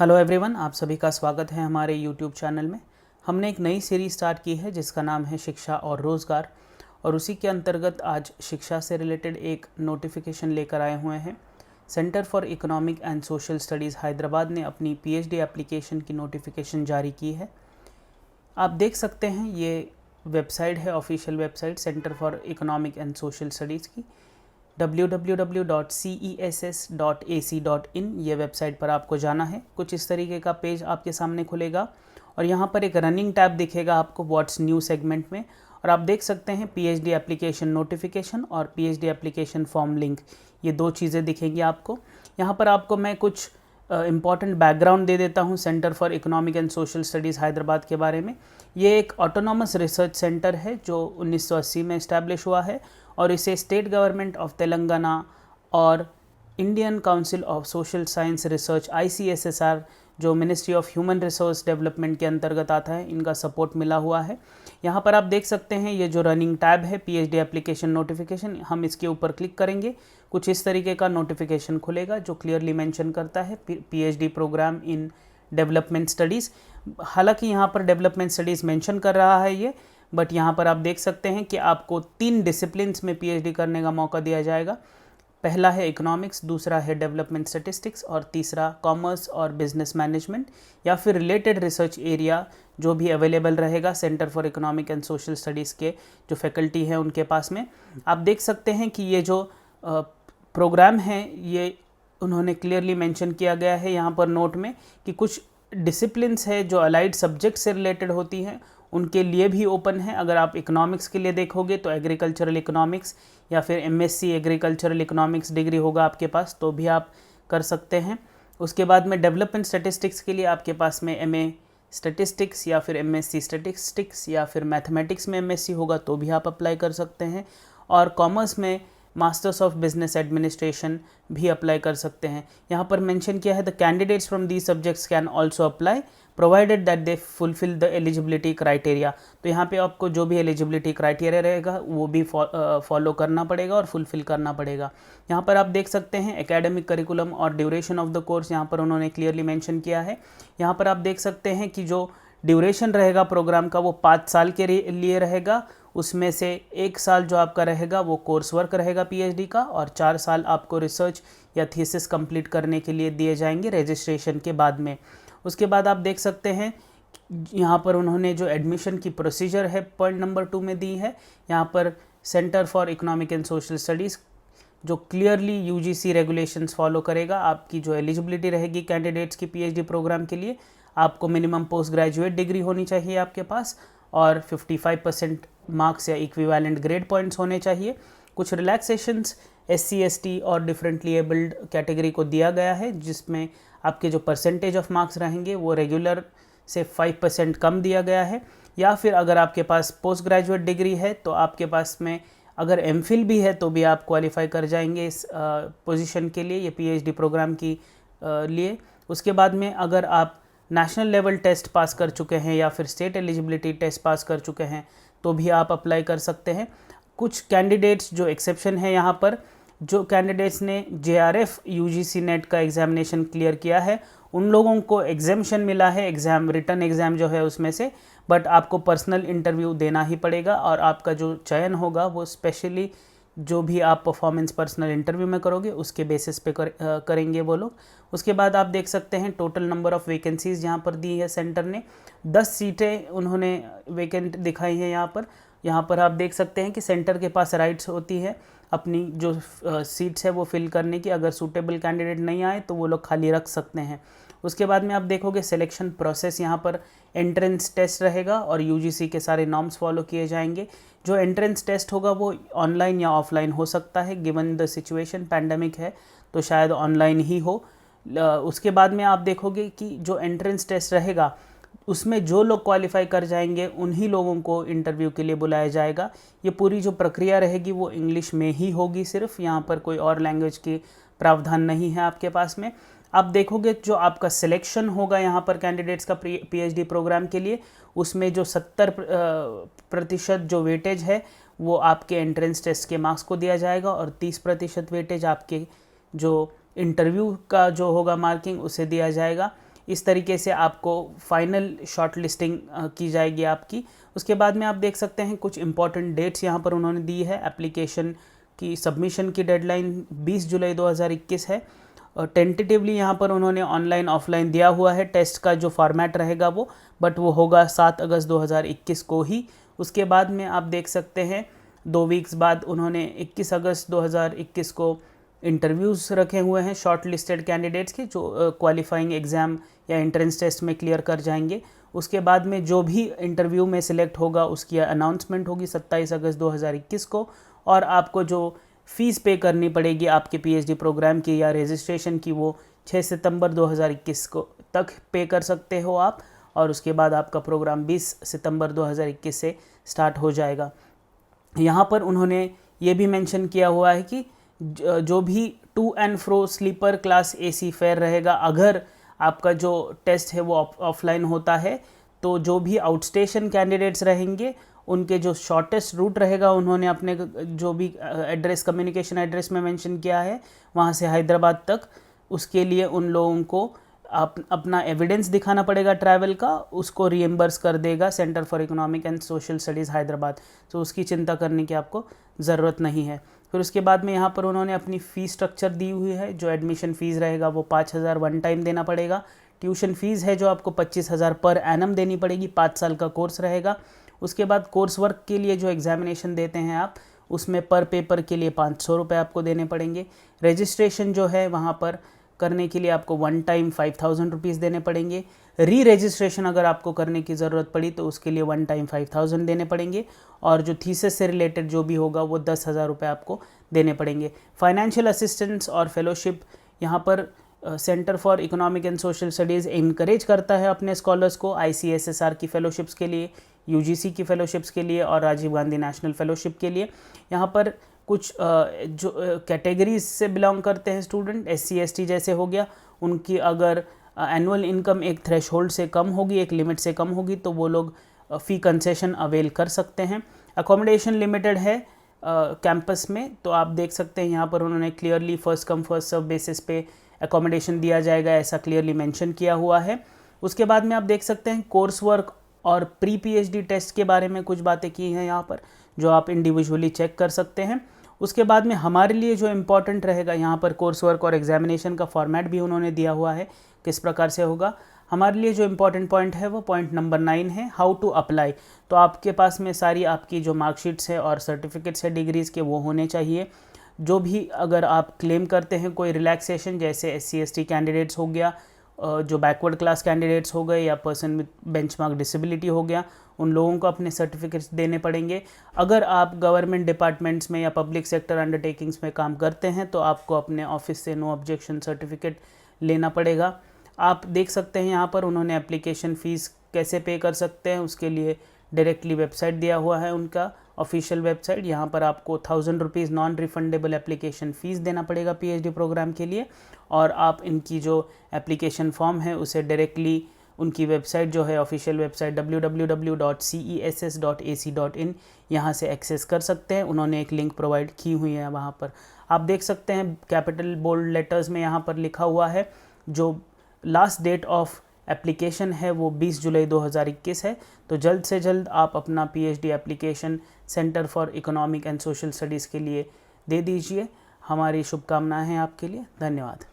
Hello everyone, आप सभी का स्वागत है हमारे यूट्यूब चैनल में। हमने एक नई सीरीज़ स्टार्ट की है जिसका नाम है शिक्षा और रोज़गार, और उसी के अंतर्गत आज शिक्षा से रिलेटेड एक नोटिफिकेशन लेकर आए हुए हैं। Centre for economic and social studies Hyderabad ने अपनी पीएचडी एप्लीकेशन की नोटिफिकेशन जारी की है। आप देख सकते हैं ये वेबसाइट है, official website centre for economic and social studies की www.cess.ac.in ये वेबसाइट पर आपको जाना है। कुछ इस तरीके का पेज आपके सामने खुलेगा और यहाँ पर एक रनिंग टैब दिखेगा आपको व्हाट्स न्यू सेगमेंट में, और आप देख सकते हैं पीएचडी एप्लीकेशन नोटिफिकेशन और पीएचडी एप्लीकेशन फॉर्म लिंक, ये दो चीज़ें दिखेंगी आपको। यहाँ पर आपको मैं कुछ इम्पॉर्टेंट बैकग्राउंड दे देता हूँ centre for economic and social studies Hyderabad के बारे में। ये एक ऑटोनॉमस रिसर्च सेंटर है जो 1980 में इस्टेब्लिश हुआ है, और इसे स्टेट गवर्नमेंट ऑफ तेलंगाना और Indian council of social science research ICSSR जो ministry of human resource development के अंतर्गत आता है, इनका सपोर्ट मिला हुआ है। यहाँ पर आप देख सकते हैं ये जो रनिंग टैब है पीएचडी एप्लीकेशन नोटिफिकेशन, हम इसके ऊपर क्लिक करेंगे, कुछ इस तरीके का नोटिफिकेशन खुलेगा जो क्लियरली मेंशन करता है PhD program in development studies. हालांकि यहाँ पर डेवलपमेंट स्टडीज़ मेंशन कर रहा है ये, बट यहाँ पर आप देख सकते हैं कि आपको 3 डिसिप्लिन्स में पीएचडी करने का मौका दिया जाएगा। पहला है इकोनॉमिक्स, दूसरा है डेवलपमेंट स्टैटिस्टिक्स, और तीसरा कॉमर्स और बिजनेस मैनेजमेंट या फिर रिलेटेड रिसर्च एरिया जो भी अवेलेबल रहेगा centre for economic and social studies के जो फैकल्टी हैं उनके पास में। आप देख सकते हैं कि ये जो प्रोग्राम है ये उन्होंने क्लियरली मेंशन किया गया है यहाँ पर नोट में कि कुछ डिसिप्लिन्स है जो अलाइड सब्जेक्ट से रिलेटेड होती हैं उनके लिए भी ओपन है। अगर आप इकोनॉमिक्स के लिए देखोगे तो एग्रीकल्चरल इकोनॉमिक्स या फिर MSc एग्रीकल्चरल इकोनॉमिक्स डिग्री होगा आपके पास, तो भी आप कर सकते हैं। उसके बाद में डेवलपमेंट स्टैटिस्टिक्स के लिए आपके पास में MA स्टैटिस्टिक्स या फिर MSc स्टैटिस्टिक्स या फिर मैथमेटिक्स में MSc होगा तो भी आप अप्लाई कर सकते हैं, और कॉमर्स में मास्टर्स ऑफ बिजनेस एडमिनिस्ट्रेशन भी अप्लाई कर सकते हैं। यहाँ पर मेंशन किया है the candidates from these subjects can also apply provided that they fulfil the eligibility criteria. तो यहाँ पे आपको जो भी एलिजिबिलिटी क्राइटेरिया रहेगा वो भी फॉलो करना पड़ेगा और फुलफिल करना पड़ेगा। यहाँ पर आप देख सकते हैं एकेडमिक करिकुलम और ड्यूरेशन ऑफ द कोर्स यहाँ पर उन्होंने क्लियरली मेंशन किया है। यहाँ पर आप देख सकते हैं कि जो ड्यूरेशन रहेगा प्रोग्राम का वो 5 साल के लिए रहेगा। उसमें से 1 साल जो आपका रहेगा वो कोर्स वर्क रहेगा पीएचडी का, और 4 साल आपको रिसर्च या थीसिस कंप्लीट करने के लिए दिए जाएंगे रजिस्ट्रेशन के बाद में। उसके बाद आप देख सकते हैं यहाँ पर उन्होंने जो एडमिशन की प्रोसीजर है पॉइंट नंबर 2 में दी है। यहाँ पर centre for economic and social studies जो क्लियरली UGC रेगुलेशंस फॉलो करेगा। आपकी जो एलिजिबिलिटी रहेगी कैंडिडेट्स की पीएचडी प्रोग्राम के लिए, आपको मिनिमम पोस्ट ग्रेजुएट डिग्री होनी चाहिए आपके पास, और 55% मार्क्स या इक्विवेलेंट ग्रेड पॉइंट्स होने चाहिए। कुछ रिलैक्सेशंस SC ST और डिफरेंटली एबल्ड कैटेगरी को दिया गया है, जिसमें आपके जो परसेंटेज ऑफ मार्क्स रहेंगे वो रेगुलर से 5% कम दिया गया है। या फिर अगर आपके पास पोस्ट ग्रेजुएट डिग्री है तो आपके पास में अगर MPhil भी है तो भी आप क्वालिफाई कर जाएंगे इस पोजीशन के लिए, ये पीएचडी प्रोग्राम की लिए। उसके बाद में अगर आप नेशनल लेवल टेस्ट पास कर चुके हैं या फिर स्टेट एलिजिबिलिटी टेस्ट पास कर चुके हैं तो भी आप अप्लाई कर सकते हैं। कुछ कैंडिडेट्स जो एक्सेप्शन है यहाँ पर, जो कैंडिडेट्स ने JRF UGC नेट का एग्जामिनेशन क्लियर किया है उन लोगों को एग्जामेशन मिला है, एग्ज़ाम रिटर्न एग्ज़ाम जो है उसमें से, बट आपको पर्सनल इंटरव्यू देना ही पड़ेगा, और आपका जो चयन होगा वो स्पेशली जो भी आप परफॉर्मेंस पर्सनल इंटरव्यू में करोगे उसके बेसिस पे करेंगे वो लोग। उसके बाद आप देख सकते हैं टोटल नंबर ऑफ़ वैकेंसीज़ यहाँ पर दी है सेंटर ने, 10 सीटें उन्होंने वैकेंट दिखाई हैं यहाँ पर। यहाँ पर आप देख सकते हैं कि सेंटर के पास राइट्स होती है अपनी जो सीट्स है वो फिल करने की, अगर सूटेबल कैंडिडेट नहीं आए तो वो लोग खाली रख सकते हैं। उसके बाद में आप देखोगे सिलेक्शन प्रोसेस, यहाँ पर एंट्रेंस टेस्ट रहेगा और UGC के सारे नॉर्म्स फॉलो किए जाएंगे। जो एंट्रेंस टेस्ट होगा वो ऑनलाइन या ऑफलाइन हो सकता है, गिवन द सिचुएशन पैंडमिक है तो शायद ऑनलाइन ही हो। उसके बाद में आप देखोगे कि जो एंट्रेंस टेस्ट रहेगा उसमें जो लोग क्वालिफाई कर जाएंगे उन्हीं लोगों को इंटरव्यू के लिए बुलाया जाएगा। ये पूरी जो प्रक्रिया रहेगी वो इंग्लिश में ही होगी सिर्फ, यहाँ पर कोई और लैंग्वेज की प्रावधान नहीं है आपके पास में। आप देखोगे जो आपका सिलेक्शन होगा यहाँ पर कैंडिडेट्स का पीएचडी प्रोग्राम के लिए, उसमें जो 70% जो वेटेज है वो आपके एंट्रेंस टेस्ट के मार्क्स को दिया जाएगा, और 30% वेटेज आपके जो इंटरव्यू का जो होगा मार्किंग उसे दिया जाएगा। इस तरीके से आपको फाइनल शॉर्ट लिस्टिंग की जाएगी आपकी। उसके बाद में आप देख सकते हैं कुछ इंपॉर्टेंट डेट्स यहाँ पर उन्होंने दी है। एप्लीकेशन की सबमिशन की डेडलाइन 20 जुलाई 2021 है। टेंटेटिवली यहाँ पर उन्होंने ऑनलाइन ऑफलाइन दिया हुआ है टेस्ट का जो फॉर्मेट रहेगा वो, बट वो होगा 7 अगस्त 2021 को ही। उसके बाद में आप देख सकते हैं 2 वीक्स बाद उन्होंने 21 अगस्त 2021 को इंटरव्यूज़ रखे हुए हैं शॉर्ट लिस्टेड कैंडिडेट्स के, जो क्वालिफाइंग एग्ज़ाम या एंट्रेंस टेस्ट में क्लियर कर जाएंगे। उसके बाद में जो भी इंटरव्यू में सिलेक्ट होगा उसकी अनाउंसमेंट होगी 27 अगस्त 2021 को। और आपको जो फ़ीस पे करनी पड़ेगी आपके पीएचडी प्रोग्राम की या रजिस्ट्रेशन की, वो 6 सितंबर 2021 को तक पे कर सकते हो आप। और उसके बाद आपका प्रोग्राम 20 सितंबर 2021 से स्टार्ट हो जाएगा। यहाँ पर उन्होंने ये भी मेंशन किया हुआ है कि जो भी to and fro sleeper class AC fare रहेगा, अगर आपका जो टेस्ट है वो ऑफलाइन होता है, तो जो भी आउटस्टेशन कैंडिडेट्स रहेंगे उनके जो शॉर्टेस्ट रूट रहेगा, उन्होंने अपने जो भी एड्रेस कम्युनिकेशन एड्रेस में मेंशन किया है वहाँ से हैदराबाद तक, उसके लिए उन लोगों को अपना एविडेंस दिखाना पड़ेगा ट्रैवल का, उसको रिएम्बर्स कर देगा centre for economic and social studies Hyderabad. तो उसकी चिंता करने की आपको ज़रूरत नहीं है। फिर उसके बाद में यहाँ पर उन्होंने अपनी फ़ीस स्ट्रक्चर दी हुई है। जो एडमिशन फ़ीस रहेगा वो 5,000 वन टाइम देना पड़ेगा। ट्यूशन फ़ीस है जो आपको 25,000 पर एनम देनी पड़ेगी, 5 साल का कोर्स रहेगा। उसके बाद कोर्स वर्क के लिए जो एग्जामिनेशन देते हैं आप, उसमें पर पेपर के लिए 500 रुपये आपको देने पड़ेंगे। रजिस्ट्रेशन जो है वहाँ पर करने के लिए आपको वन टाइम 5,000 रुपीज़ देने पड़ेंगे। री रजिस्ट्रेशन अगर आपको करने की ज़रूरत पड़ी तो उसके लिए वन टाइम 5,000 देने पड़ेंगे। और जो थीसिस से रिलेटेड जो भी होगा वो 10,000 रुपये आपको देने पड़ेंगे। फाइनेंशियल असिस्टेंस और फेलोशिप यहाँ पर centre for economic and social studies encourage करता है अपने स्कॉलर्स को ICSSR की फ़ेलोशिप्स के लिए, UGC की फ़ेलोशिप्स के लिए और राजीव गांधी नेशनल फ़ेलोशिप के लिए। यहाँ पर कुछ जो कैटेगरीज से बिलोंग करते हैं स्टूडेंट, SC ST जैसे हो गया, उनकी अगर एनुअल इनकम एक थ्रेशोल्ड से कम होगी, एक लिमिट से कम होगी, तो वो लोग फ़ी कंसेशन अवेल कर सकते हैं। अकोमोडेशन लिमिटेड है कैंपस में, तो आप देख सकते हैं यहाँ पर उन्होंने clearly first come first serve basis पे अकोमोडेशन दिया जाएगा, ऐसा क्लियरली मेंशन किया हुआ है। उसके बाद में आप देख सकते हैं कोर्स वर्क और प्री PhD टेस्ट के बारे में कुछ बातें की हैं यहाँ पर, जो आप इंडिविजुअली चेक कर सकते हैं। उसके बाद में हमारे लिए जो इम्पॉर्टेंट रहेगा, यहाँ पर कोर्स वर्क और एग्जामिनेशन का फॉर्मेट भी उन्होंने दिया हुआ है किस प्रकार से होगा। हमारे लिए जो इम्पॉर्टेंट पॉइंट है वो पॉइंट नंबर 9 है, हाउ टू अप्लाई। तो आपके पास में सारी आपकी जो मार्कशीट्स है और सर्टिफिकेट्स है डिग्रीज़ के वो होने चाहिए। जो भी अगर आप क्लेम करते हैं कोई रिलैक्सेशन, जैसे SC ST कैंडिडेट्स हो गया, जो बैकवर्ड क्लास कैंडिडेट्स हो गए, या पर्सन विद बेंचमार्क डिसेबिलिटी हो गया, उन लोगों को अपने सर्टिफिकेट्स देने पड़ेंगे। अगर आप गवर्नमेंट डिपार्टमेंट्स में या पब्लिक सेक्टर अंडरटेकिंग्स में काम करते हैं तो आपको अपने ऑफिस से नो ऑब्जेक्शन सर्टिफिकेट लेना पड़ेगा। आप देख सकते हैं यहाँ पर उन्होंने एप्लीकेशन फ़ीस कैसे पे कर सकते हैं उसके लिए डायरेक्टली वेबसाइट दिया हुआ है, उनका ऑफिशियल वेबसाइट। यहाँ पर आपको 1,000 rupees non refundable application fees देना पड़ेगा PhD प्रोग्राम के लिए। और आप इनकी जो एप्लीकेशन फॉर्म है उसे डायरेक्टली उनकी वेबसाइट जो है ऑफिशियल वेबसाइट www.cess.ac.in यहाँ से एक्सेस कर सकते हैं। उन्होंने एक लिंक प्रोवाइड की हुई है, वहाँ पर आप देख सकते हैं कैपिटल बोल्ड लेटर्स में यहाँ पर लिखा हुआ है जो लास्ट डेट ऑफ एप्लीकेशन है वो 20 जुलाई 2021 है। तो जल्द से जल्द आप अपना PhD application centre for economic and social studies के लिए दे दीजिए। हमारी शुभकामनाएं हैं आपके लिए। धन्यवाद।